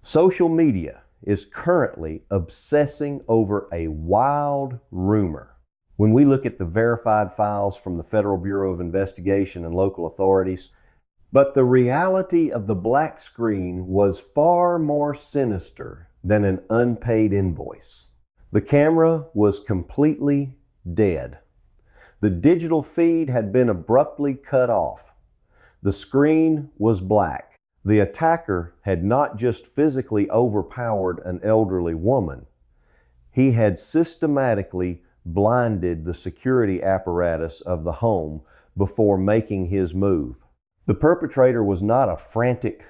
Social media is currently obsessing over a wild rumor. When we look at the verified files from the Federal Bureau of Investigation and local authorities, but the reality of the black screen was far more sinister than an unpaid invoice. The camera was completely dead. The digital feed had been abruptly cut off. The screen was black. The attacker had not just physically overpowered an elderly woman, he had systematically blinded the security apparatus of the home before making his move. The perpetrator was not a frantic,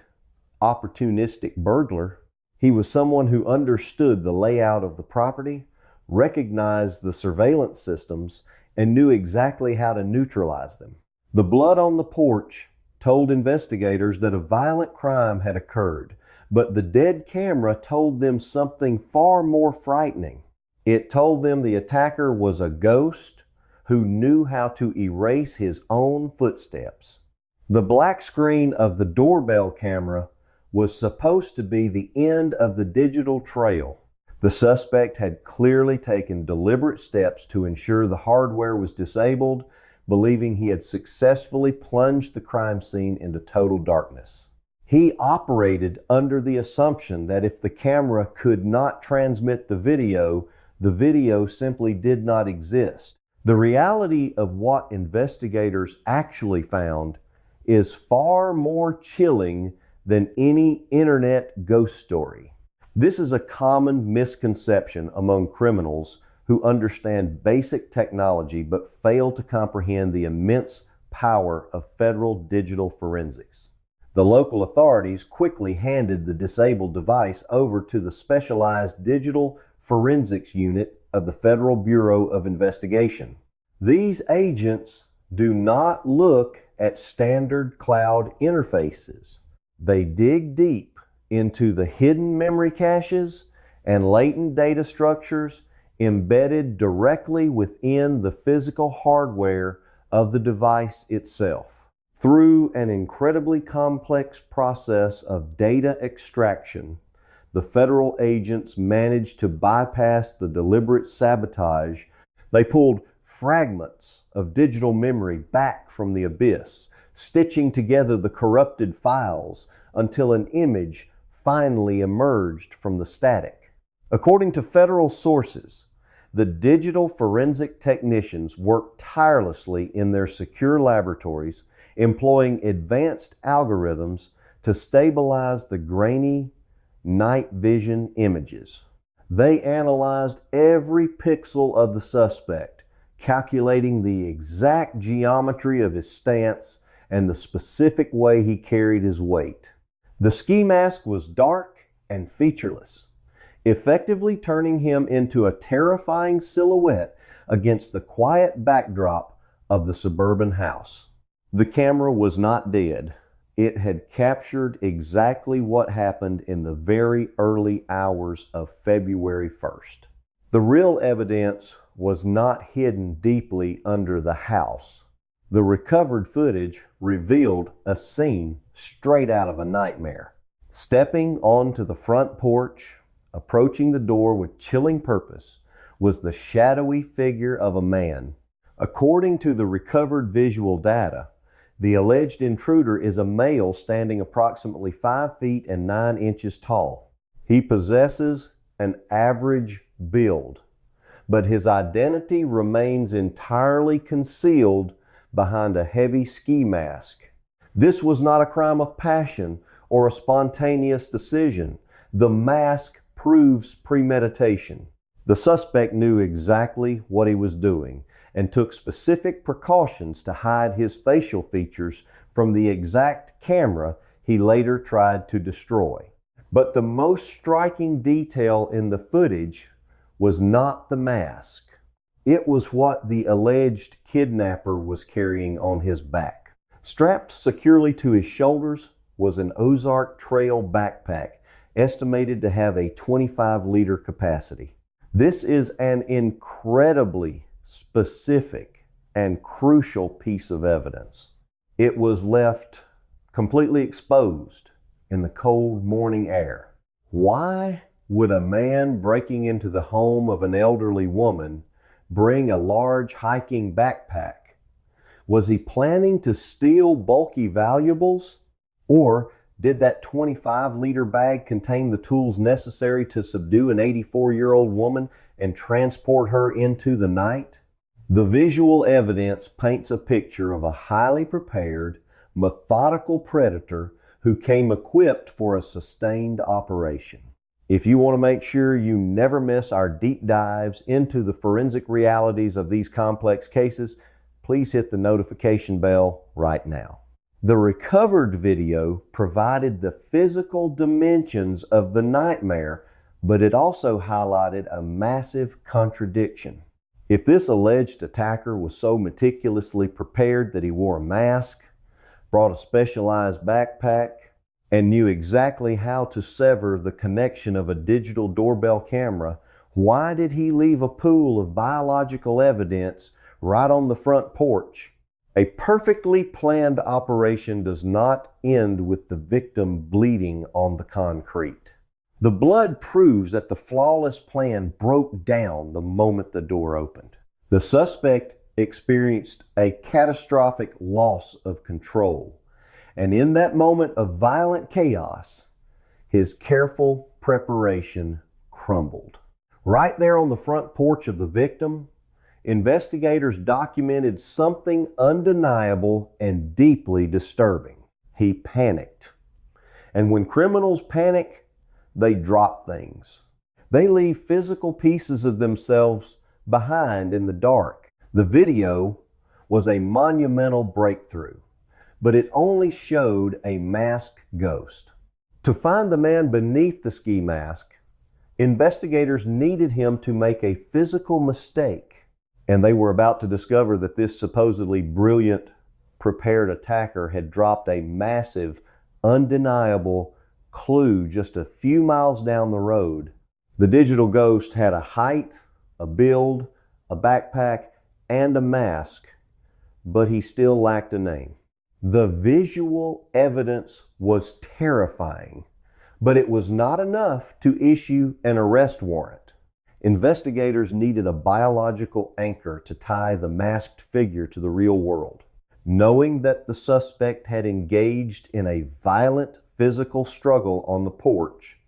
opportunistic burglar. He was someone who understood the layout of the property, recognized the surveillance systems, and knew exactly how to neutralize them. The blood on the porch told investigators that a violent crime had occurred, but the dead camera told them something far more frightening. It told them the attacker was a ghost who knew how to erase his own footsteps. The black screen of the doorbell camera was supposed to be the end of the digital trail. The suspect had clearly taken deliberate steps to ensure the hardware was disabled, believing he had successfully plunged the crime scene into total darkness. He operated under the assumption that if the camera could not transmit the video simply did not exist. The reality of what investigators actually found is far more chilling than any internet ghost story. This is a common misconception among criminals who understand basic technology but fail to comprehend the immense power of federal digital forensics. The local authorities quickly handed the disabled device over to the specialized digital forensics unit of the Federal Bureau of Investigation. These agents do not look at standard cloud interfaces. They dig deep into the hidden memory caches and latent data structures embedded directly within the physical hardware of the device itself. Through an incredibly complex process of data extraction, the federal agents managed to bypass the deliberate sabotage. They pulled fragments of digital memory back from the abyss, stitching together the corrupted files until an image finally emerged from the static. According to federal sources, the digital forensic technicians worked tirelessly in their secure laboratories, employing advanced algorithms to stabilize the grainy night vision images. They analyzed every pixel of the suspect, calculating the exact geometry of his stance and the specific way he carried his weight. The ski mask was dark and featureless, effectively turning him into a terrifying silhouette against the quiet backdrop of the suburban house. The camera was not dead. It had captured exactly what happened in the very early hours of February 1st. The real evidence was not hidden deeply under the house. The recovered footage revealed a scene straight out of a nightmare. Stepping onto the front porch, approaching the door with chilling purpose, was the shadowy figure of a man. According to the recovered visual data, the alleged intruder is a male standing approximately 5 feet and 9 inches tall. He possesses an average build, but his identity remains entirely concealed behind a heavy ski mask. This was not a crime of passion or a spontaneous decision. The mask proves premeditation. The suspect knew exactly what he was doing and took specific precautions to hide his facial features from the exact camera he later tried to destroy. But the most striking detail in the footage was not the mask. It was what the alleged kidnapper was carrying on his back. Strapped securely to his shoulders was an Ozark Trail backpack, estimated to have a 25-liter capacity. This is an incredibly specific and crucial piece of evidence. It was left completely exposed in the cold morning air. Why would a man breaking into the home of an elderly woman bring a large hiking backpack? Was he planning to steal bulky valuables? Or did that 25-liter bag contain the tools necessary to subdue an 84-year-old woman and transport her into the night? The visual evidence paints a picture of a highly prepared, methodical predator who came equipped for a sustained operation. If you want to make sure you never miss our deep dives into the forensic realities of these complex cases, please hit the notification bell right now. The recovered video provided the physical dimensions of the nightmare, but it also highlighted a massive contradiction. If this alleged attacker was so meticulously prepared that he wore a mask, brought a specialized backpack, and knew exactly how to sever the connection of a digital doorbell camera, why did he leave a pool of biological evidence right on the front porch? A perfectly planned operation does not end with the victim bleeding on the concrete. The blood proves that the flawless plan broke down the moment the door opened. The suspect experienced a catastrophic loss of control, and in that moment of violent chaos, his careful preparation crumbled. Right there on the front porch of the victim, investigators documented something undeniable and deeply disturbing. He panicked. And when criminals panic, they drop things. They leave physical pieces of themselves behind in the dark. The video was a monumental breakthrough, but it only showed a masked ghost. To find the man beneath the ski mask, investigators needed him to make a physical mistake, and they were about to discover that this supposedly brilliant, prepared attacker had dropped a massive, undeniable clue just a few miles down the road. The digital ghost had a height, a build, a backpack, and a mask, but he still lacked a name. The visual evidence was terrifying, but it was not enough to issue an arrest warrant. Investigators needed a biological anchor to tie the masked figure to the real world. Knowing that the suspect had engaged in a violent physical struggle on the porch,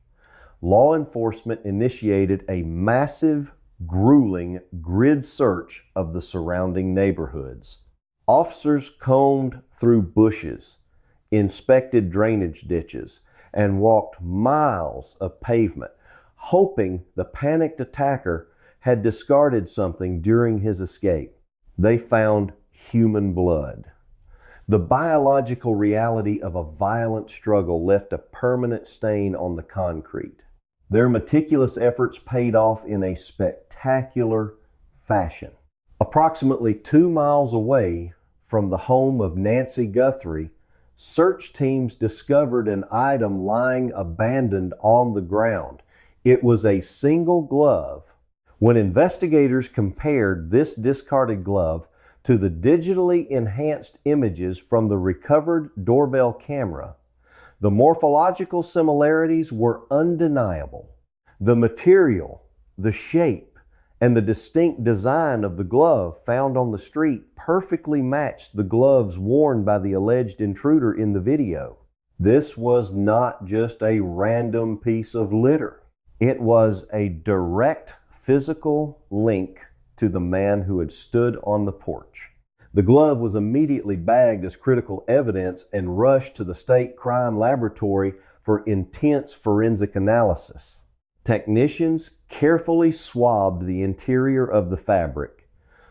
law enforcement initiated a massive, grueling grid search of the surrounding neighborhoods. Officers combed through bushes, inspected drainage ditches, and walked miles of pavement, hoping the panicked attacker had discarded something during his escape. They found human blood. The biological reality of a violent struggle left a permanent stain on the concrete. Their meticulous efforts paid off in a spectacular fashion. Approximately 2 miles away from the home of Nancy Guthrie, search teams discovered an item lying abandoned on the ground. It was a single glove. When investigators compared this discarded glove to the digitally enhanced images from the recovered doorbell camera, the morphological similarities were undeniable. The material, the shape, and the distinct design of the glove found on the street perfectly matched the gloves worn by the alleged intruder in the video. This was not just a random piece of litter. It was a direct physical link to the man who had stood on the porch. The glove was immediately bagged as critical evidence and rushed to the state crime laboratory for intense forensic analysis. Technicians carefully swabbed the interior of the fabric,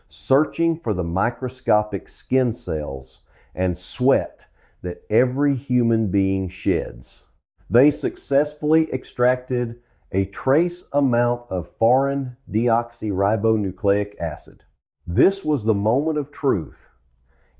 searching for the microscopic skin cells and sweat that every human being sheds. They successfully extracted a trace amount of foreign deoxyribonucleic acid. This was the moment of truth.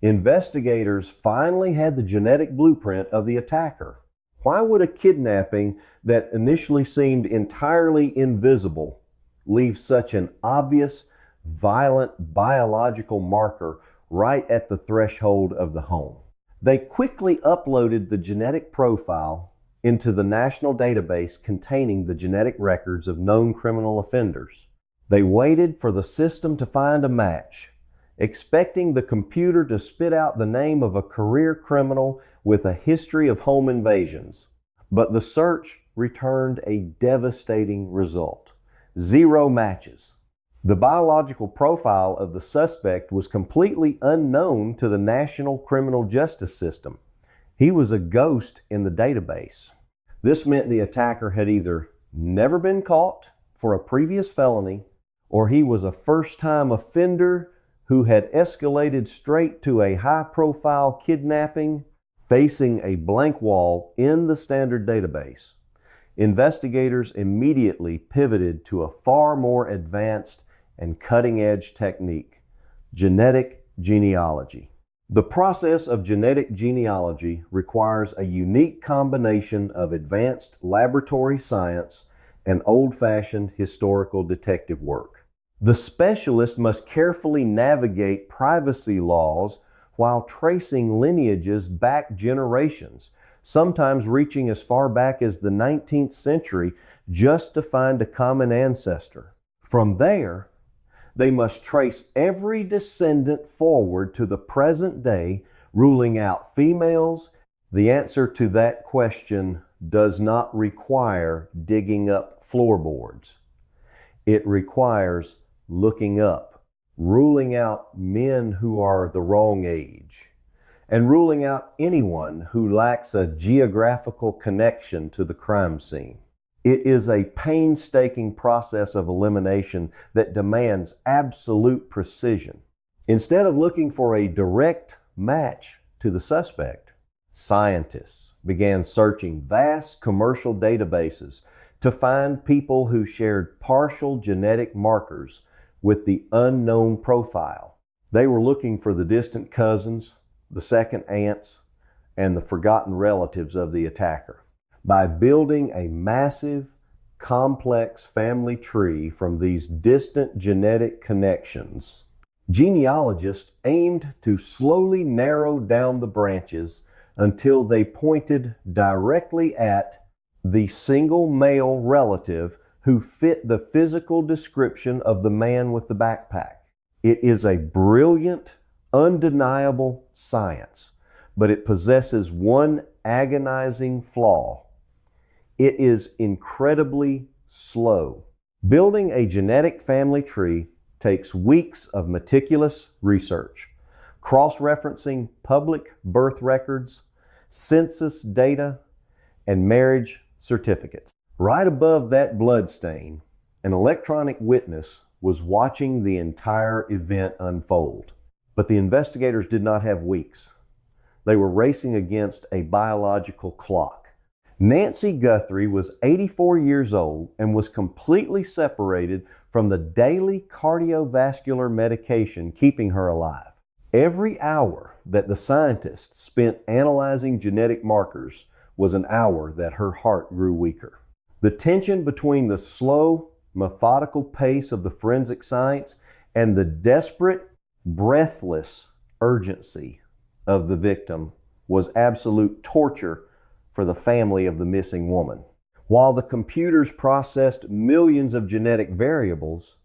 Investigators finally had the genetic blueprint of the attacker. Why would a kidnapping that initially seemed entirely invisible leave such an obvious, violent biological marker right at the threshold of the home? They quickly uploaded the genetic profile into the national database containing the genetic records of known criminal offenders. They waited for the system to find a match, expecting the computer to spit out the name of a career criminal with a history of home invasions. But the search returned a devastating result. 0 matches. The biological profile of the suspect was completely unknown to the national criminal justice system. He was a ghost in the database. This meant the attacker had either never been caught for a previous felony, or he was a first-time offender who had escalated straight to a high-profile kidnapping, facing a blank wall in the standard database. Investigators immediately pivoted to a far more advanced and cutting-edge technique: genetic genealogy. The process of genetic genealogy requires a unique combination of advanced laboratory science and old-fashioned historical detective work. The specialist must carefully navigate privacy laws while tracing lineages back generations, sometimes reaching as far back as the 19th century just to find a common ancestor. From there, they must trace every descendant forward to the present day, ruling out females. The answer to that question does not require digging up floorboards. It requires looking up, ruling out men who are the wrong age, and ruling out anyone who lacks a geographical connection to the crime scene. It is a painstaking process of elimination that demands absolute precision. Instead of looking for a direct match to the suspect, scientists began searching vast commercial databases to find people who shared partial genetic markers with the unknown profile. They were looking for the distant cousins, the second aunts, and the forgotten relatives of the attacker. By building a massive, complex family tree from these distant genetic connections, genealogists aimed to slowly narrow down the branches until they pointed directly at the single male relative who fit the physical description of the man with the backpack. It is a brilliant, undeniable science, but it possesses one agonizing flaw. It is incredibly slow. Building a genetic family tree takes weeks of meticulous research, cross-referencing public birth records, census data, and marriage certificates. Right above that bloodstain, an electronic witness was watching the entire event unfold. But the investigators did not have weeks. They were racing against a biological clock. Nancy Guthrie was 84 years old and was completely separated from the daily cardiovascular medication keeping her alive. Every hour that the scientists spent analyzing genetic markers was an hour that her heart grew weaker. The tension between the slow, methodical pace of the forensic science and the desperate, breathless urgency of the victim was absolute torture for the family of the missing woman. While the computers processed millions of genetic variables,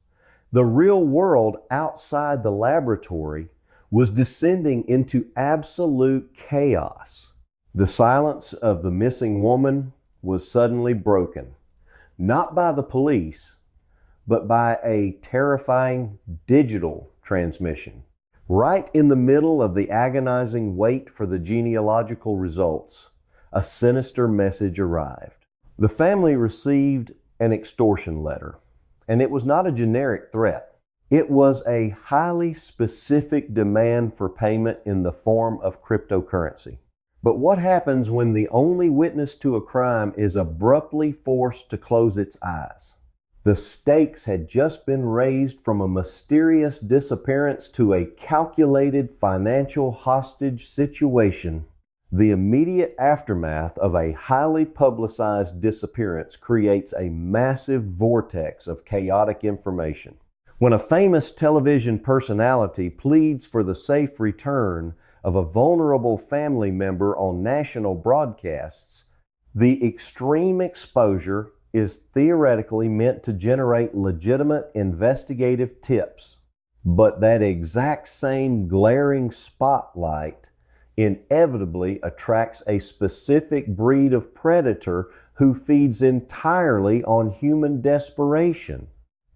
the real world outside the laboratory was descending into absolute chaos. The silence of the missing woman was suddenly broken, not by the police, but by a terrifying digital transmission. Right in the middle of the agonizing wait for the genealogical results, a sinister message arrived. The family received an extortion letter, and it was not a generic threat. It was a highly specific demand for payment in the form of cryptocurrency. But what happens when the only witness to a crime is abruptly forced to close its eyes? The stakes had just been raised from a mysterious disappearance to a calculated financial hostage situation. The immediate aftermath of a highly publicized disappearance creates a massive vortex of chaotic information. When a famous television personality pleads for the safe return of a vulnerable family member on national broadcasts, The extreme exposure is theoretically meant to generate legitimate investigative tips, but that exact same glaring spotlight inevitably attracts a specific breed of predator who feeds entirely on human desperation.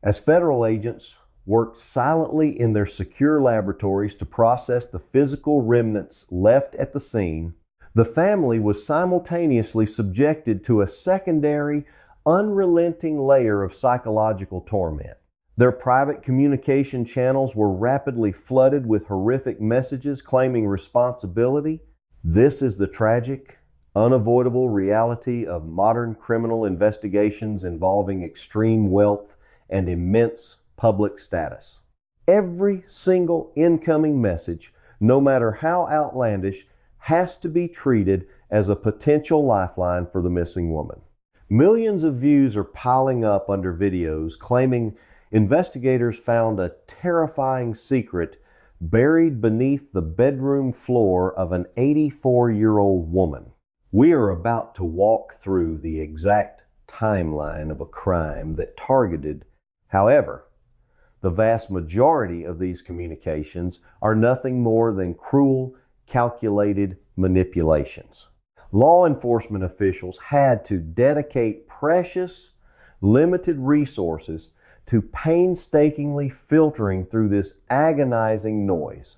As federal agents worked silently in their secure laboratories to process the physical remnants left at the scene, the family was simultaneously subjected to a secondary, unrelenting layer of psychological torment. Their private communication channels were rapidly flooded with horrific messages claiming responsibility. This is the tragic, unavoidable reality of modern criminal investigations involving extreme wealth and immense public status. Every single incoming message, no matter how outlandish, has to be treated as a potential lifeline for the missing woman. Millions of views are piling up under videos claiming investigators found a terrifying secret buried beneath the bedroom floor of an 84-year-old woman. We are about to walk through the exact timeline of a crime that targeted. However, the vast majority of these communications are nothing more than cruel, calculated manipulations. Law enforcement officials had to dedicate precious, limited resources to painstakingly filtering through this agonizing noise.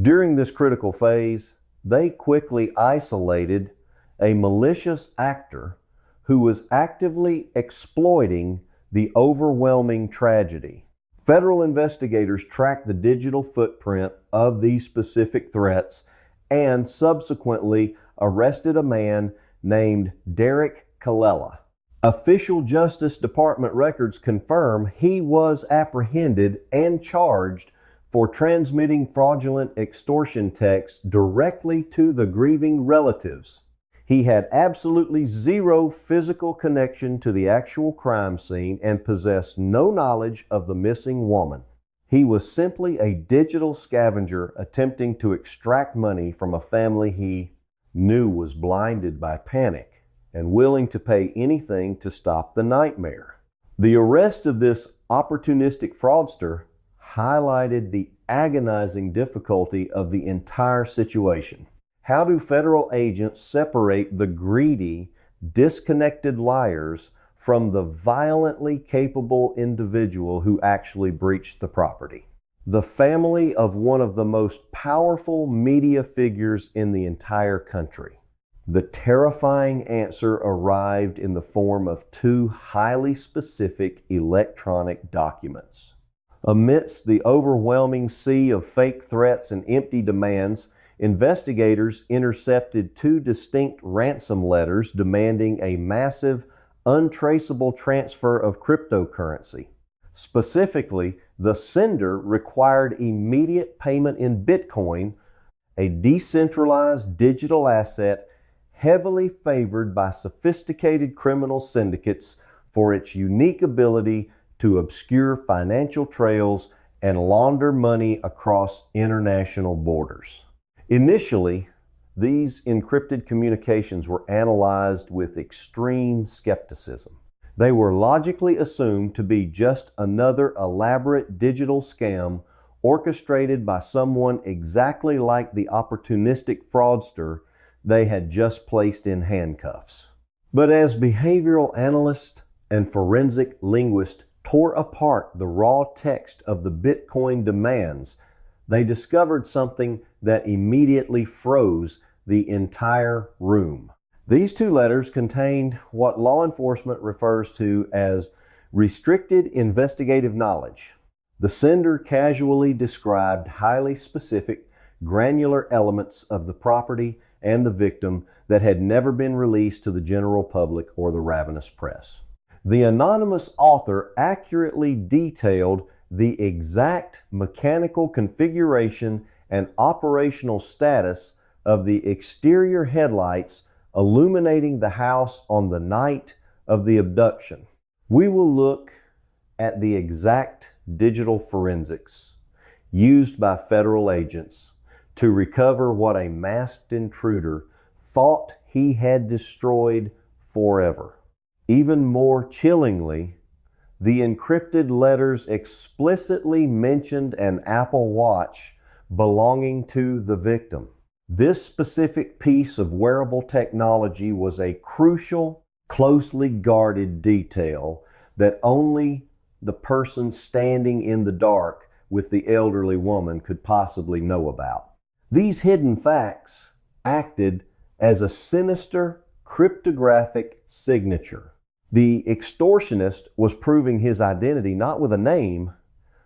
During this critical phase, they quickly isolated a malicious actor who was actively exploiting the overwhelming tragedy. Federal investigators tracked the digital footprint of these specific threats and subsequently arrested a man named Derek Colella. Official Justice Department records confirm he was apprehended and charged for transmitting fraudulent extortion texts directly to the grieving relatives. He had absolutely zero physical connection to the actual crime scene and possessed no knowledge of the missing woman. He was simply a digital scavenger attempting to extract money from a family he knew was blinded by panic and willing to pay anything to stop the nightmare. The arrest of this opportunistic fraudster highlighted the agonizing difficulty of the entire situation. How do federal agents separate the greedy, disconnected liars from the violently capable individual who actually breached the property? The family of one of the most powerful media figures in the entire country. The terrifying answer arrived in the form of two highly specific electronic documents. Amidst the overwhelming sea of fake threats and empty demands, investigators intercepted two distinct ransom letters demanding a massive, untraceable transfer of cryptocurrency. Specifically, the sender required immediate payment in Bitcoin, a decentralized digital asset heavily favored by sophisticated criminal syndicates for its unique ability to obscure financial trails and launder money across international borders. Initially, these encrypted communications were analyzed with extreme skepticism. They were logically assumed to be just another elaborate digital scam orchestrated by someone exactly like the opportunistic fraudster they had just placed in handcuffs. But as behavioral analysts and forensic linguists tore apart the raw text of the Bitcoin demands, they discovered something that immediately froze the entire room. These two letters contained what law enforcement refers to as restricted investigative knowledge. The sender casually described highly specific, granular elements of the property and the victim that had never been released to the general public or the ravenous press. The anonymous author accurately detailed the exact mechanical configuration and operational status of the exterior headlights illuminating the house on the night of the abduction. We will look at the exact digital forensics used by federal agents to recover what a masked intruder thought he had destroyed forever. Even more chillingly, the encrypted letters explicitly mentioned an Apple Watch belonging to the victim. This specific piece of wearable technology was a crucial, closely guarded detail that only the person standing in the dark with the elderly woman could possibly know about. These hidden facts acted as a sinister cryptographic signature. The extortionist was proving his identity not with a name,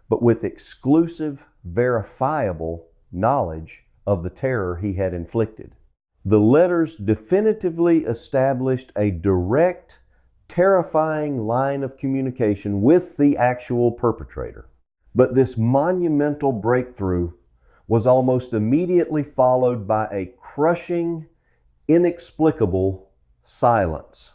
but with exclusive, verifiable knowledge of the terror he had inflicted. The letters definitively established a direct, terrifying line of communication with the actual perpetrator. But this monumental breakthrough was almost immediately followed by a crushing, inexplicable silence.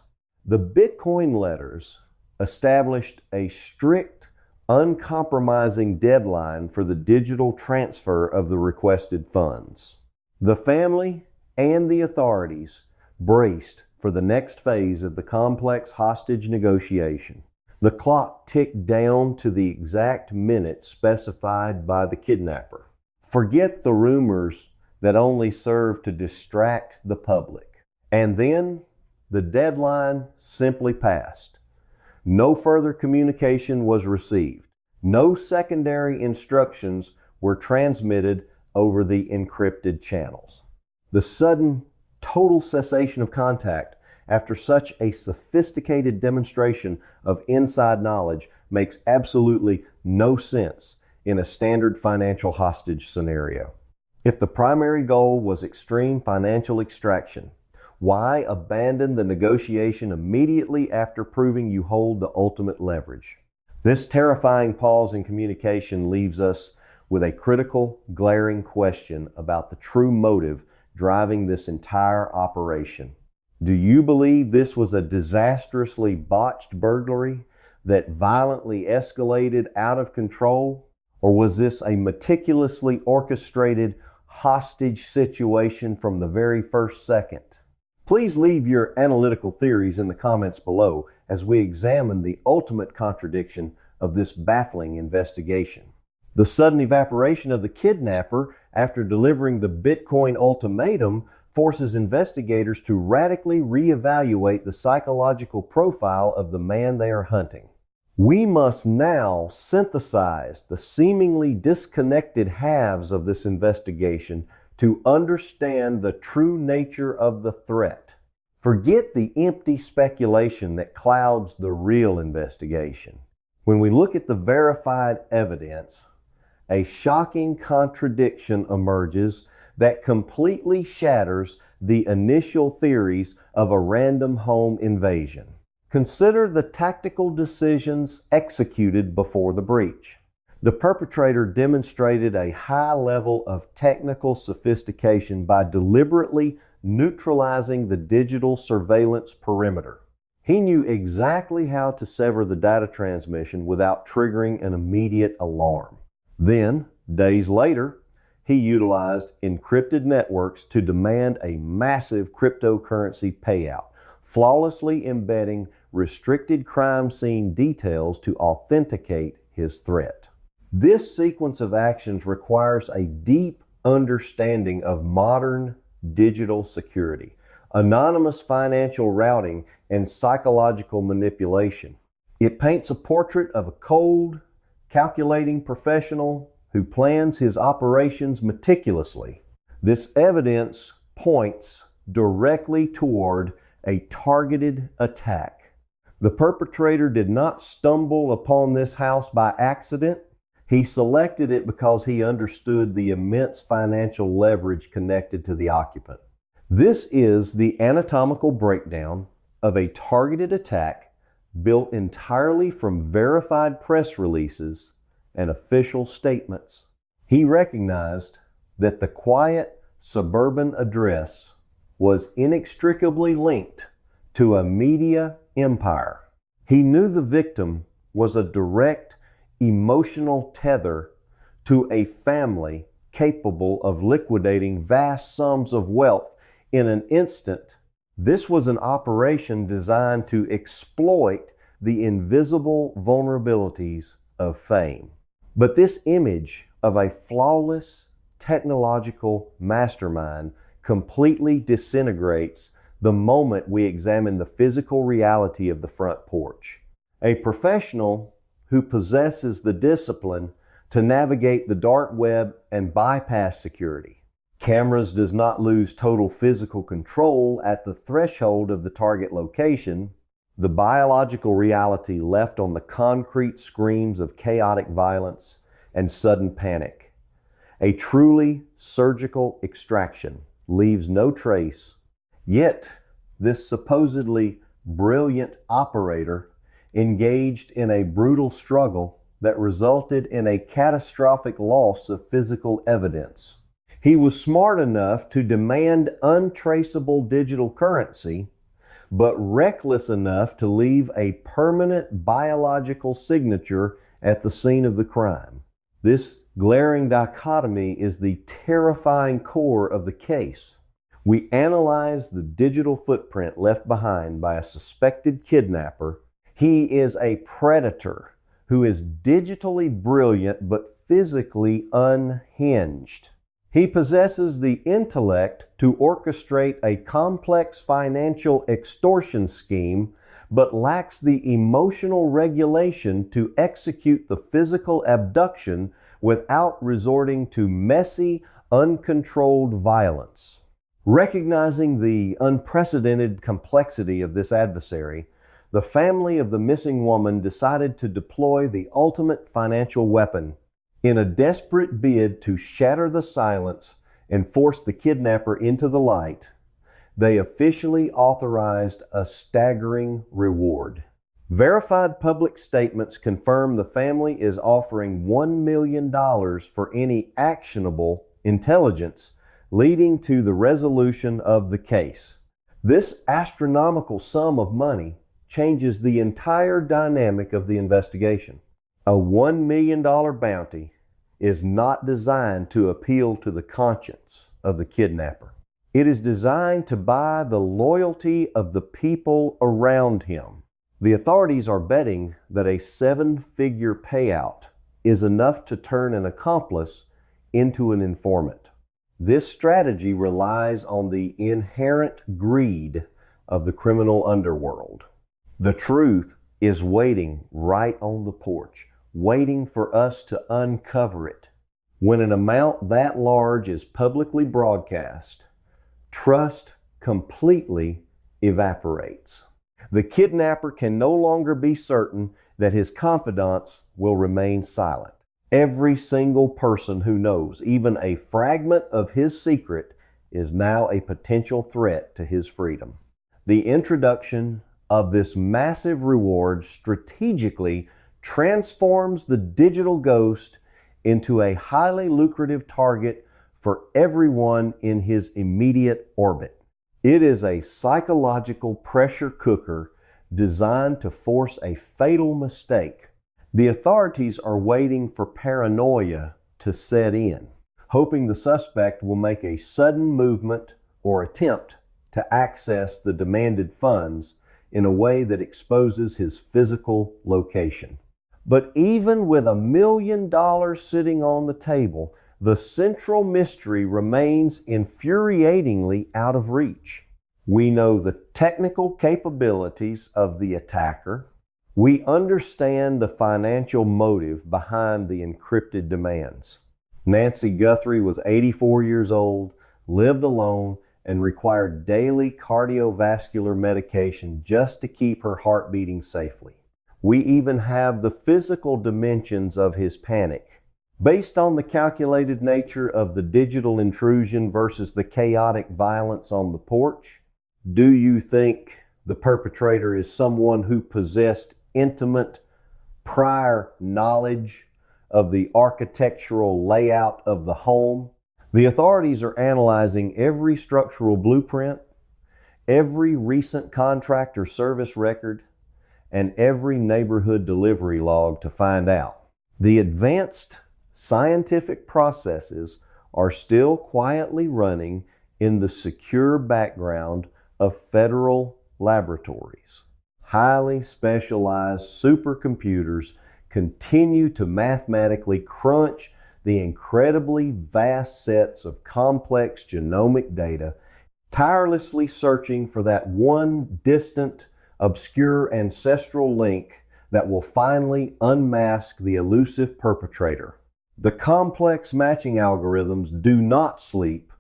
The Bitcoin letters established a strict, uncompromising deadline for the digital transfer of the requested funds. The family and the authorities braced for the next phase of the complex hostage negotiation. The clock ticked down to the exact minute specified by the kidnapper. Forget the rumors that only serve to distract the public. And then the deadline simply passed. No further communication was received. No secondary instructions were transmitted over the encrypted channels. The sudden, total cessation of contact after such a sophisticated demonstration of inside knowledge makes absolutely no sense in a standard financial hostage scenario. If the primary goal was extreme financial extraction, why abandon the negotiation immediately after proving you hold the ultimate leverage? This terrifying pause in communication leaves us with a critical, glaring question about the true motive driving this entire operation. Do you believe this was a disastrously botched burglary that violently escalated out of control? Or was this a meticulously orchestrated hostage situation from the very first second? Please leave your analytical theories in the comments below as we examine the ultimate contradiction of this baffling investigation. The sudden evaporation of the kidnapper after delivering the Bitcoin ultimatum forces investigators to radically reevaluate the psychological profile of the man they are hunting. We must now synthesize the seemingly disconnected halves of this investigation to understand the true nature of the threat. Forget the empty speculation that clouds the real investigation. When we look at the verified evidence, a shocking contradiction emerges that completely shatters the initial theories of a random home invasion. Consider the tactical decisions executed before the breach. The perpetrator demonstrated a high level of technical sophistication by deliberately neutralizing the digital surveillance perimeter. He knew exactly how to sever the data transmission without triggering an immediate alarm. Then, days later, he utilized encrypted networks to demand a massive cryptocurrency payout, flawlessly embedding restricted crime scene details to authenticate his threat. This sequence of actions requires a deep understanding of modern digital security, anonymous financial routing, and psychological manipulation. It paints a portrait of a cold, calculating professional who plans his operations meticulously. This evidence points directly toward a targeted attack. The perpetrator did not stumble upon this house by accident. He selected it because he understood the immense financial leverage connected to the occupant. This is the anatomical breakdown of a targeted attack built entirely from verified press releases and official statements. He recognized that the quiet suburban address was inextricably linked to a media empire. He knew the victim was a direct emotional tether to a family capable of liquidating vast sums of wealth in an instant This was an operation designed to exploit the invisible vulnerabilities of fame. But this image of a flawless technological mastermind completely disintegrates the moment we examine the physical reality of the front porch. A professional who possesses the discipline to navigate the dark web and bypass security. Cameras does not lose total physical control at the threshold of the target location. The biological reality left on the concrete screams of chaotic violence and sudden panic. A truly surgical extraction leaves no trace, yet this supposedly brilliant operator engaged in a brutal struggle that resulted in a catastrophic loss of physical evidence. He was smart enough to demand untraceable digital currency, but reckless enough to leave a permanent biological signature at the scene of the crime. This glaring dichotomy is the terrifying core of the case. We analyze the digital footprint left behind by a suspected kidnapper. He is a predator who is digitally brilliant but physically unhinged. He possesses the intellect to orchestrate a complex financial extortion scheme, but lacks the emotional regulation to execute the physical abduction without resorting to messy, uncontrolled violence. Recognizing the unprecedented complexity of this adversary, the family of the missing woman decided to deploy the ultimate financial weapon. In a desperate bid to shatter the silence and force the kidnapper into the light, they officially authorized a staggering reward. Verified public statements confirm the family is offering $1 million for any actionable intelligence leading to the resolution of the case. This astronomical sum of money changes the entire dynamic of the investigation. A $1 million bounty is not designed to appeal to the conscience of the kidnapper. It is designed to buy the loyalty of the people around him. The authorities are betting that a 7-figure payout is enough to turn an accomplice into an informant. This strategy relies on the inherent greed of the criminal underworld. The truth is waiting right on the porch, waiting for us to uncover it. When an amount that large is publicly broadcast, trust completely evaporates. The kidnapper can no longer be certain that his confidants will remain silent. Every single person who knows even a fragment of his secret is now a potential threat to his freedom. The introduction of this massive reward strategically transforms the digital ghost into a highly lucrative target for everyone in his immediate orbit. It is a psychological pressure cooker designed to force a fatal mistake. The authorities are waiting for paranoia to set in, hoping the suspect will make a sudden movement or attempt to access the demanded funds in a way that exposes his physical location. But even with $1 million sitting on the table, the central mystery remains infuriatingly out of reach. We know the technical capabilities of the attacker. We understand the financial motive behind the encrypted demands. Nancy Guthrie was 84 years old, lived alone, and required daily cardiovascular medication just to keep her heart beating safely. We even have the physical dimensions of his panic. Based on the calculated nature of the digital intrusion versus the chaotic violence on the porch, do you think the perpetrator is someone who possessed intimate prior knowledge of the architectural layout of the home? The authorities are analyzing every structural blueprint, every recent contractor service record, and every neighborhood delivery log to find out. The advanced scientific processes are still quietly running in the secure background of federal laboratories. Highly specialized supercomputers continue to mathematically crunch the incredibly vast sets of complex genomic data, tirelessly searching for that one distant, obscure ancestral link that will finally unmask the elusive perpetrator. The complex matching algorithms do not sleep,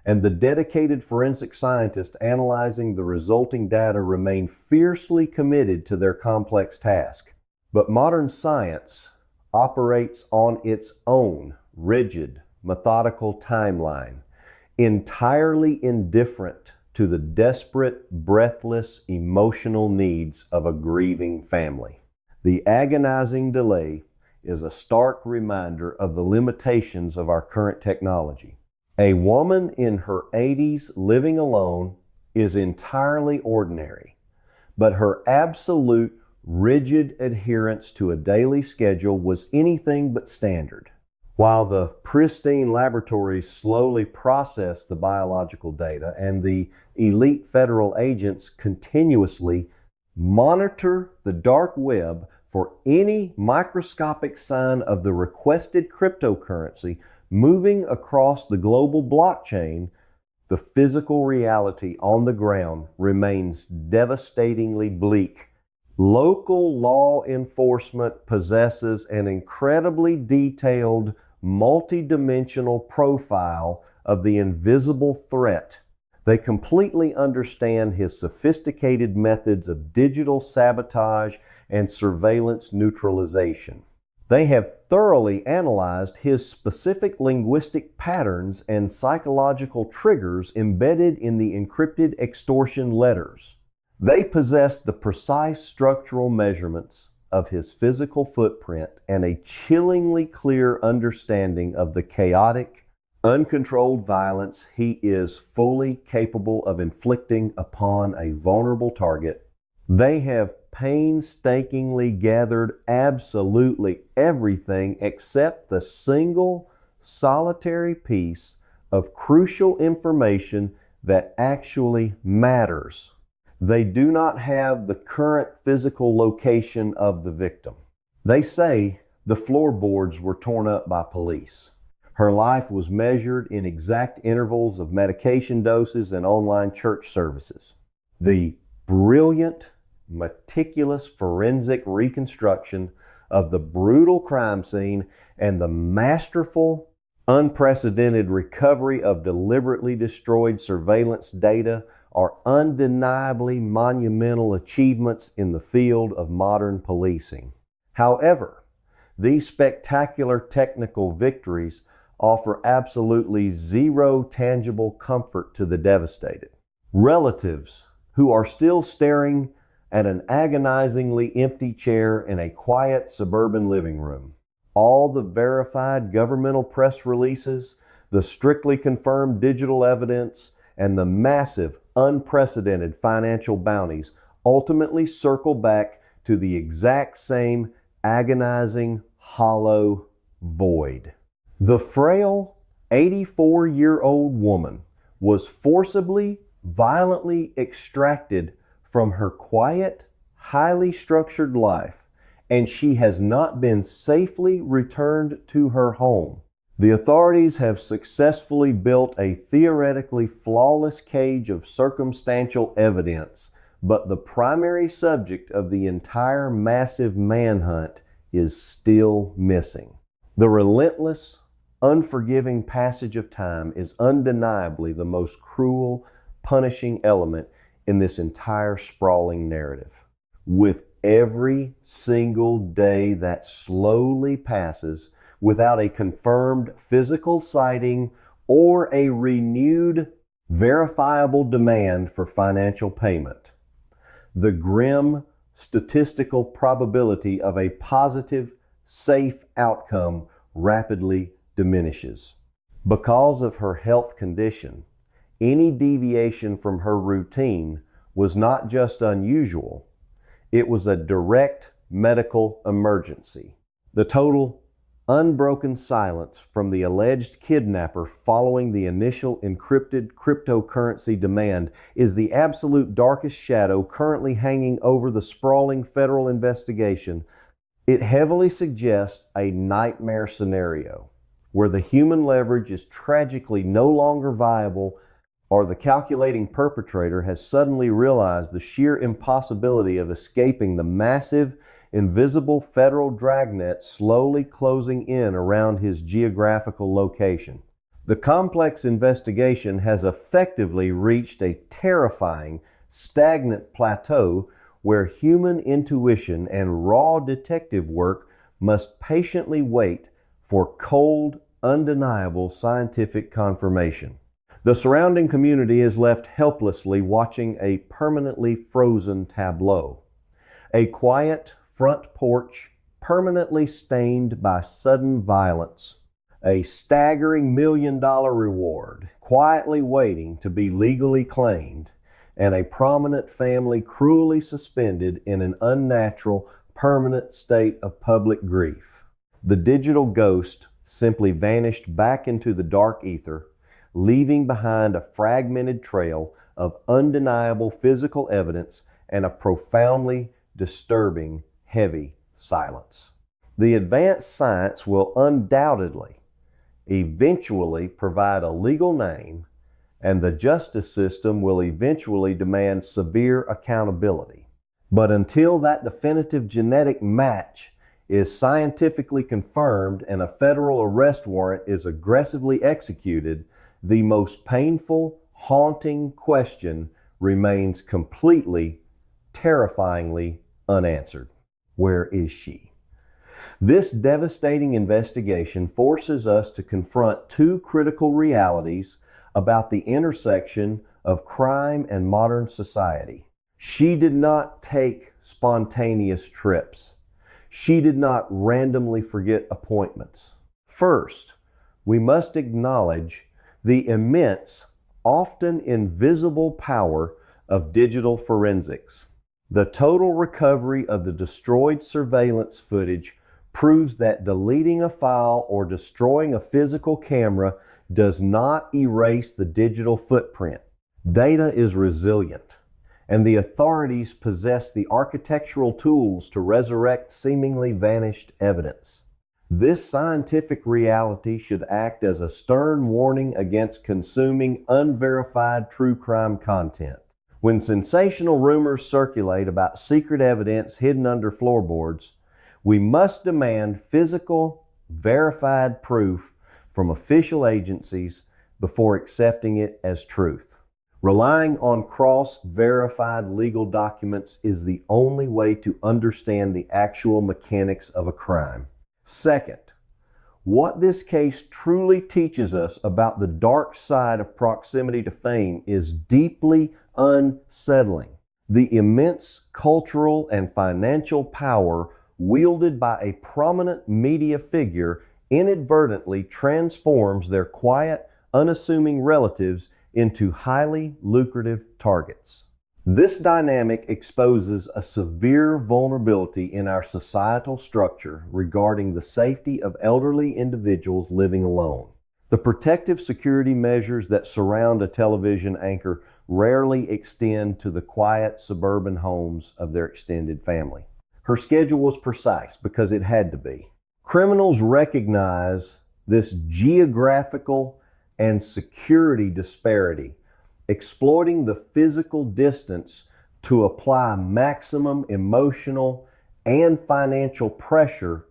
and the dedicated forensic scientists analyzing the resulting data remain fiercely committed to their complex task. But modern science operates on its own rigid, methodical timeline, entirely indifferent to the desperate, breathless, emotional needs of a grieving family. The agonizing delay is a stark reminder of the limitations of our current technology. A woman in her 80s living alone is entirely ordinary, but her absolute rigid adherence to a daily schedule was anything but standard. While the pristine laboratories slowly process the biological data and the elite federal agents continuously monitor the dark web for any microscopic sign of the requested cryptocurrency moving across the global blockchain, the physical reality on the ground remains devastatingly bleak. Local law enforcement possesses an incredibly detailed, multi-dimensional profile of the invisible threat. They completely understand his sophisticated methods of digital sabotage and surveillance neutralization. They have thoroughly analyzed his specific linguistic patterns and psychological triggers embedded in the encrypted extortion letters. They possess the precise structural measurements of his physical footprint and a chillingly clear understanding of the chaotic, uncontrolled violence he is fully capable of inflicting upon a vulnerable target. They have painstakingly gathered absolutely everything except the single solitary piece of crucial information that actually matters. They do not have the current physical location of the victim. They say the floorboards were torn up by police. Her life was measured in exact intervals of medication doses and online church services. The brilliant, meticulous forensic reconstruction of the brutal crime scene and the masterful, unprecedented recovery of deliberately destroyed surveillance data are undeniably monumental achievements in the field of modern policing. However, these spectacular technical victories offer absolutely zero tangible comfort to the devastated. Relatives who are still staring at an agonizingly empty chair in a quiet suburban living room. All the verified governmental press releases, the strictly confirmed digital evidence, and the massive, unprecedented financial bounties ultimately circle back to the exact same agonizing, hollow void. The frail 84-year-old woman was forcibly, violently extracted from her quiet, highly structured life, and she has not been safely returned to her home. The authorities have successfully built a theoretically flawless cage of circumstantial evidence, but the primary subject of the entire massive manhunt is still missing. The relentless, unforgiving passage of time is undeniably the most cruel, punishing element in this entire sprawling narrative. With every single day that slowly passes without a confirmed physical sighting or a renewed, verifiable demand for financial payment, the grim statistical probability of a positive, safe outcome rapidly diminishes. Because of her health condition, any deviation from her routine was not just unusual, it was a direct medical emergency. The total unbroken silence from the alleged kidnapper following the initial encrypted cryptocurrency demand is the absolute darkest shadow currently hanging over the sprawling federal investigation. It heavily suggests a nightmare scenario where the human leverage is tragically no longer viable, or the calculating perpetrator has suddenly realized the sheer impossibility of escaping the massive, invisible federal dragnet slowly closing in around his geographical location. The complex investigation has effectively reached a terrifying, stagnant plateau where human intuition and raw detective work must patiently wait for cold, undeniable scientific confirmation. The surrounding community is left helplessly watching a permanently frozen tableau. A quiet front porch permanently stained by sudden violence. A staggering $1 million reward quietly waiting to be legally claimed, and a prominent family cruelly suspended in an unnatural, permanent state of public grief. The digital ghost simply vanished back into the dark ether, leaving behind a fragmented trail of undeniable physical evidence and a profoundly disturbing, heavy silence. The advanced science will undoubtedly, eventually provide a legal name, and the justice system will eventually demand severe accountability. But until that definitive genetic match is scientifically confirmed and a federal arrest warrant is aggressively executed, the most painful, haunting question remains completely, terrifyingly unanswered. Where is she? This devastating investigation forces us to confront two critical realities about the intersection of crime and modern society. She did not take spontaneous trips. She did not randomly forget appointments. First, we must acknowledge the immense, often invisible power of digital forensics. The total recovery of the destroyed surveillance footage proves that deleting a file or destroying a physical camera does not erase the digital footprint. Data is resilient, and the authorities possess the architectural tools to resurrect seemingly vanished evidence. This scientific reality should act as a stern warning against consuming unverified true crime content. When sensational rumors circulate about secret evidence hidden under floorboards, we must demand physical, verified proof from official agencies before accepting it as truth. Relying on cross-verified legal documents is the only way to understand the actual mechanics of a crime. Second, what this case truly teaches us about the dark side of proximity to fame is deeply unsettling. The immense cultural and financial power wielded by a prominent media figure inadvertently transforms their quiet, unassuming relatives into highly lucrative targets. This dynamic exposes a severe vulnerability in our societal structure regarding the safety of elderly individuals living alone. The protective security measures that surround a television anchor rarely extend to the quiet suburban homes of their extended family. Her schedule was precise because it had to be. Criminals recognize this geographical and security disparity, exploiting the physical distance to apply maximum emotional and financial pressure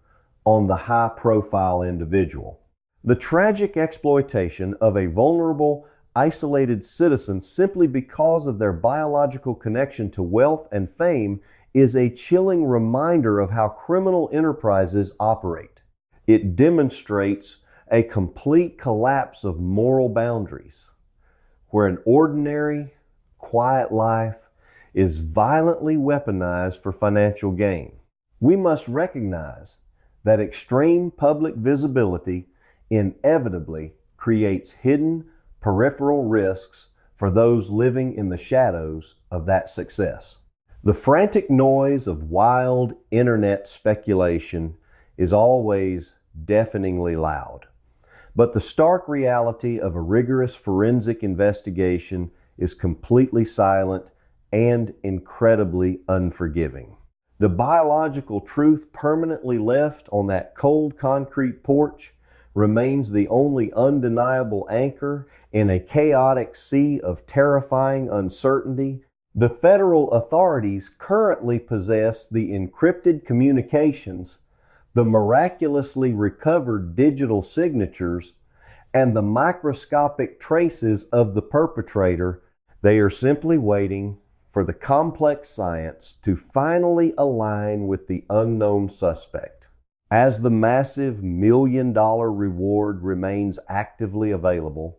on the high-profile individual. The tragic exploitation of a vulnerable, isolated citizen simply because of their biological connection to wealth and fame is a chilling reminder of how criminal enterprises operate. It demonstrates a complete collapse of moral boundaries, where an ordinary, quiet life is violently weaponized for financial gain. We must recognize that extreme public visibility inevitably creates hidden peripheral risks for those living in the shadows of that success. The frantic noise of wild internet speculation is always deafeningly loud. But the stark reality of a rigorous forensic investigation is completely silent and incredibly unforgiving. The biological truth permanently left on that cold concrete porch remains the only undeniable anchor in a chaotic sea of terrifying uncertainty. The federal authorities currently possess the encrypted communications, the miraculously recovered digital signatures, and the microscopic traces of the perpetrator. They are simply waiting for the complex science to finally align with the unknown suspect. As the massive $1 million reward remains actively available,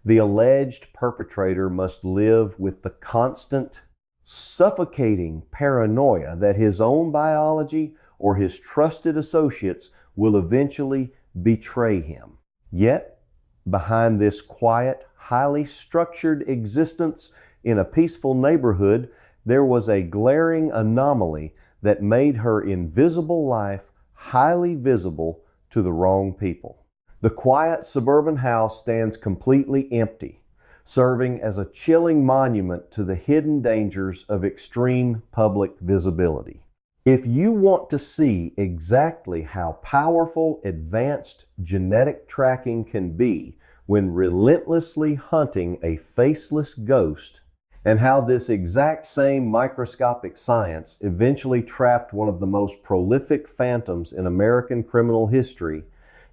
the alleged perpetrator must live with the constant, suffocating paranoia that his own biology or his trusted associates will eventually betray him. Yet, behind this quiet, highly structured existence in a peaceful neighborhood, there was a glaring anomaly that made her invisible life highly visible to the wrong people. The quiet suburban house stands completely empty, serving as a chilling monument to the hidden dangers of extreme public visibility. If you want to see exactly how powerful advanced genetic tracking can be when relentlessly hunting a faceless ghost, and how this exact same microscopic science eventually trapped one of the most prolific phantoms in American criminal history,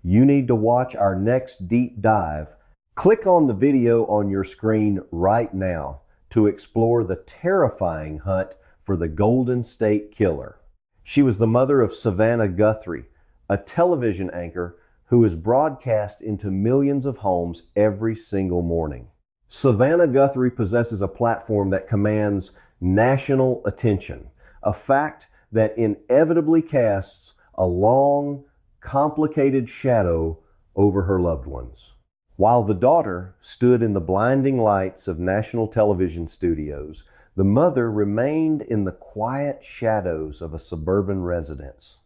you need to watch our next deep dive. Click on the video on your screen right now to explore the terrifying hunt for the Golden State Killer. She was the mother of Savannah Guthrie, a television anchor who is broadcast into millions of homes every single morning. Savannah Guthrie possesses a platform that commands national attention, a fact that inevitably casts a long, complicated shadow over her loved ones. While the daughter stood in the blinding lights of national television studios, the mother remained in the quiet shadows of a suburban residence.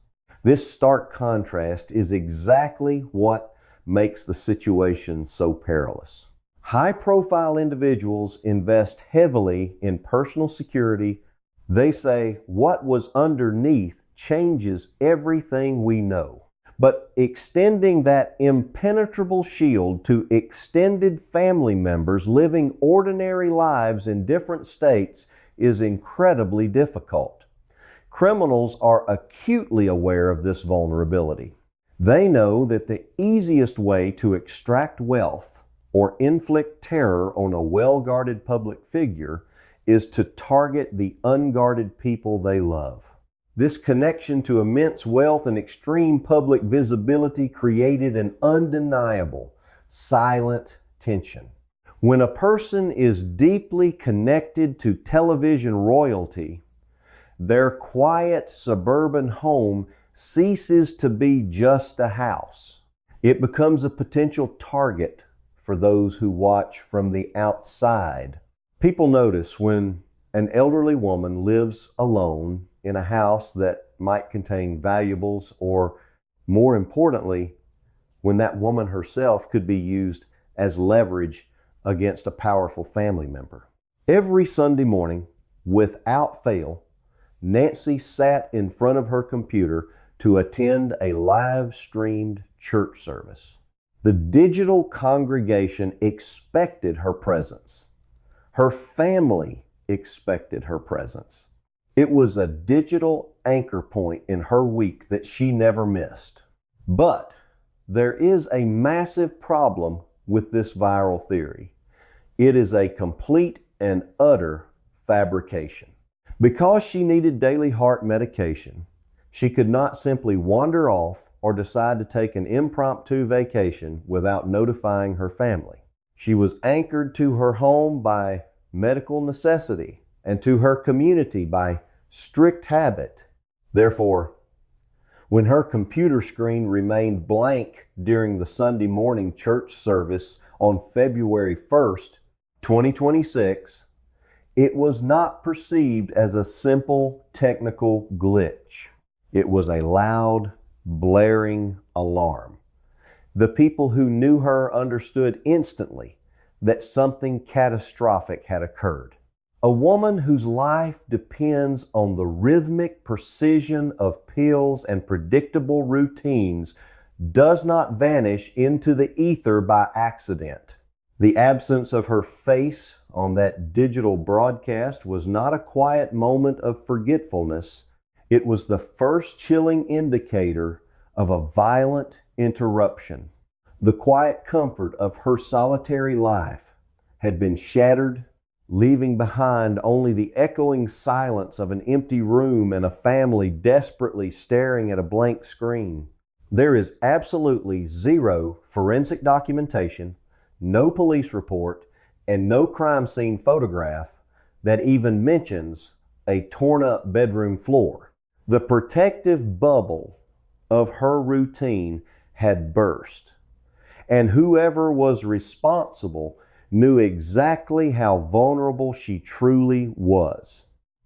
This stark contrast is exactly what makes the situation so perilous. High-profile individuals invest heavily in personal security. They say what was underneath changes everything we know. But extending that impenetrable shield to extended family members living ordinary lives in different states is incredibly difficult. Criminals are acutely aware of this vulnerability. They know that the easiest way to extract wealth or inflict terror on a well-guarded public figure is to target the unguarded people they love. This connection to immense wealth and extreme public visibility created an undeniable, silent tension. When a person is deeply connected to television royalty, their quiet suburban home ceases to be just a house. It becomes a potential target for those who watch from the outside. People notice when an elderly woman lives alone in a house that might contain valuables, or more importantly, when that woman herself could be used as leverage against a powerful family member. Every Sunday morning, without fail, Nancy sat in front of her computer to attend a live-streamed church service. The digital congregation expected her presence. Her family expected her presence. It was a digital anchor point in her week that she never missed. But there is a massive problem with this viral theory. It is a complete and utter fabrication. Because she needed daily heart medication, she could not simply wander off or decide to take an impromptu vacation without notifying her family. She was anchored to her home by medical necessity and to her community by strict habit. Therefore, when her computer screen remained blank during the Sunday morning church service on February 1st, 2026, it was not perceived as a simple technical glitch. It was a loud, blaring alarm. The people who knew her understood instantly that something catastrophic had occurred. A woman whose life depends on the rhythmic precision of pills and predictable routines does not vanish into the ether by accident. The absence of her face on that digital broadcast was not a quiet moment of forgetfulness. It was the first chilling indicator of a violent interruption. The quiet comfort of her solitary life had been shattered, leaving behind only the echoing silence of an empty room and a family desperately staring at a blank screen. There is absolutely zero forensic documentation, no police report, and no crime scene photograph that even mentions a torn-up bedroom floor. The protective bubble of her routine had burst, and whoever was responsible knew exactly how vulnerable she truly was.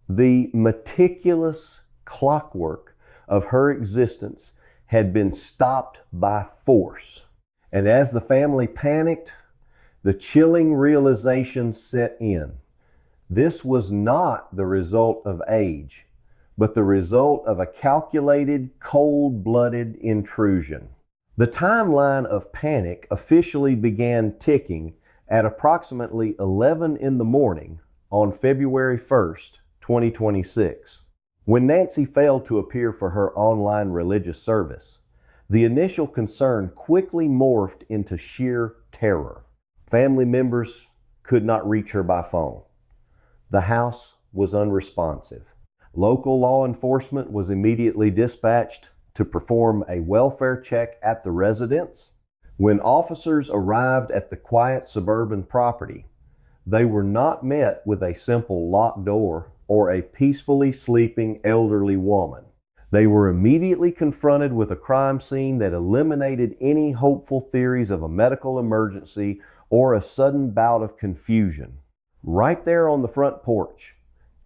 The meticulous clockwork of her existence had been stopped by force. And as the family panicked, the chilling realization set in. This was not the result of age, but the result of a calculated, cold-blooded intrusion. The timeline of panic officially began ticking at approximately 11 in the morning on February 1st, 2026. When Nancy failed to appear for her online religious service, the initial concern quickly morphed into sheer terror. Family members could not reach her by phone. The house was unresponsive. Local law enforcement was immediately dispatched to perform a welfare check at the residence. When officers arrived at the quiet suburban property, they were not met with a simple locked door or a peacefully sleeping elderly woman. They were immediately confronted with a crime scene that eliminated any hopeful theories of a medical emergency or a sudden bout of confusion. Right there on the front porch,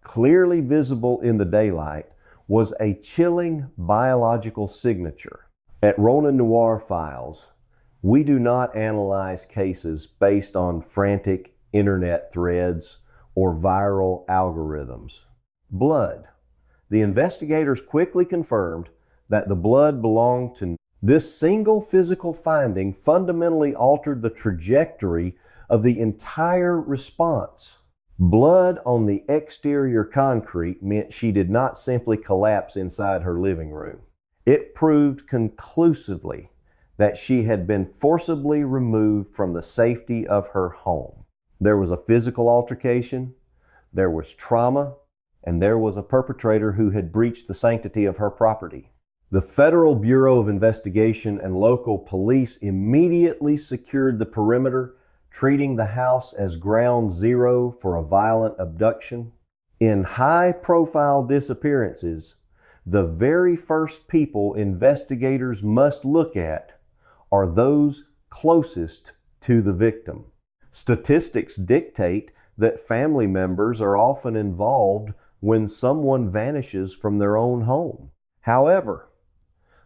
clearly visible in the daylight, was a chilling biological signature. At Rona Noir Files, we do not analyze cases based on frantic internet threads or viral algorithms. Blood. The investigators quickly confirmed that the blood belonged to this single physical finding fundamentally altered the trajectory of the entire response. Blood on the exterior concrete meant she did not simply collapse inside her living room. It proved conclusively that she had been forcibly removed from the safety of her home. There was a physical altercation, there was trauma, and there was a perpetrator who had breached the sanctity of her property. The Federal Bureau of Investigation and local police immediately secured the perimeter, treating the house as ground zero for a violent abduction. In high-profile disappearances, the very first people investigators must look at are those closest to the victim. Statistics dictate that family members are often involved when someone vanishes from their own home. However,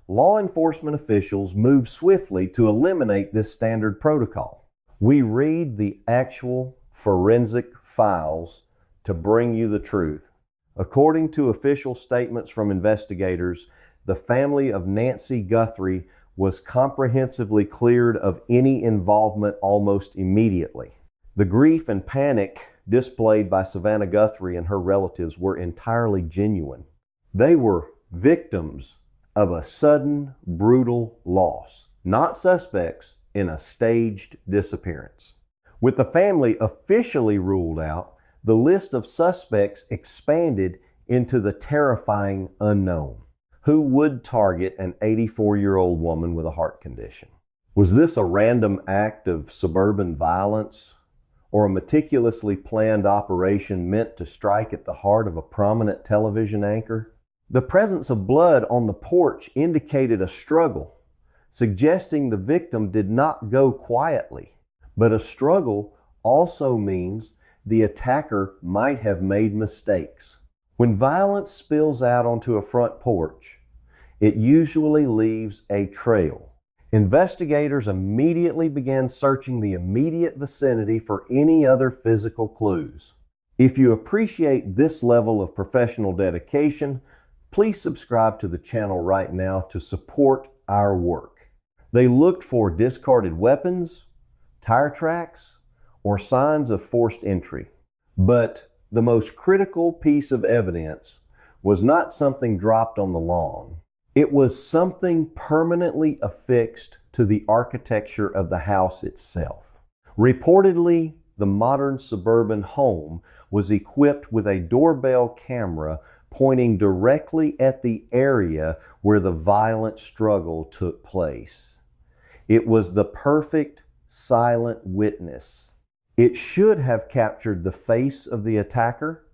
law enforcement officials move swiftly to eliminate this standard protocol. We read the actual forensic files to bring you the truth. According to official statements from investigators, the family of Nancy Guthrie was comprehensively cleared of any involvement almost immediately. The grief and panic displayed by Savannah Guthrie and her relatives were entirely genuine. They were victims of a sudden, brutal loss, not suspects in a staged disappearance. With the family officially ruled out, the list of suspects expanded into the terrifying unknown. Who would target an 84-year-old woman with a heart condition? Was this a random act of suburban violence or a meticulously planned operation meant to strike at the heart of a prominent television anchor? The presence of blood on the porch indicated a struggle, suggesting the victim did not go quietly. But a struggle also means the attacker might have made mistakes. When violence spills out onto a front porch, it usually leaves a trail. Investigators immediately began searching the immediate vicinity for any other physical clues. If you appreciate this level of professional dedication, please subscribe to the channel right now to support our work. They looked for discarded weapons, tire tracks, or signs of forced entry. But the most critical piece of evidence was not something dropped on the lawn. It was something permanently affixed to the architecture of the house itself. Reportedly, the modern suburban home was equipped with a doorbell camera pointing directly at the area where the violent struggle took place. It was the perfect silent witness. It should have captured the face of the attacker,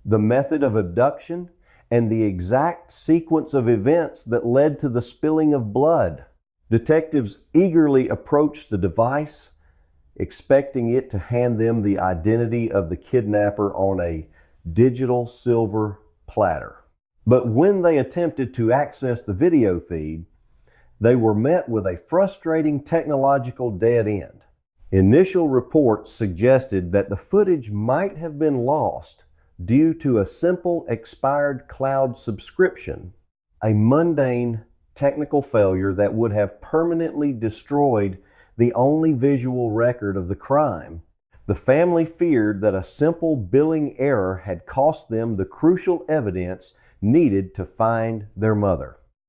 the method of abduction, and the exact sequence of events that led to the spilling of blood. Detectives eagerly approached the device, expecting it to hand them the identity of the kidnapper on a digital silver platter. But when they attempted to access the video feed, they were met with a frustrating technological dead end. Initial reports suggested that the footage might have been lost due to a simple expired cloud subscription, a mundane technical failure that would have permanently destroyed the only visual record of the crime. The family feared that a simple billing error had cost them the crucial evidence needed to find their mother.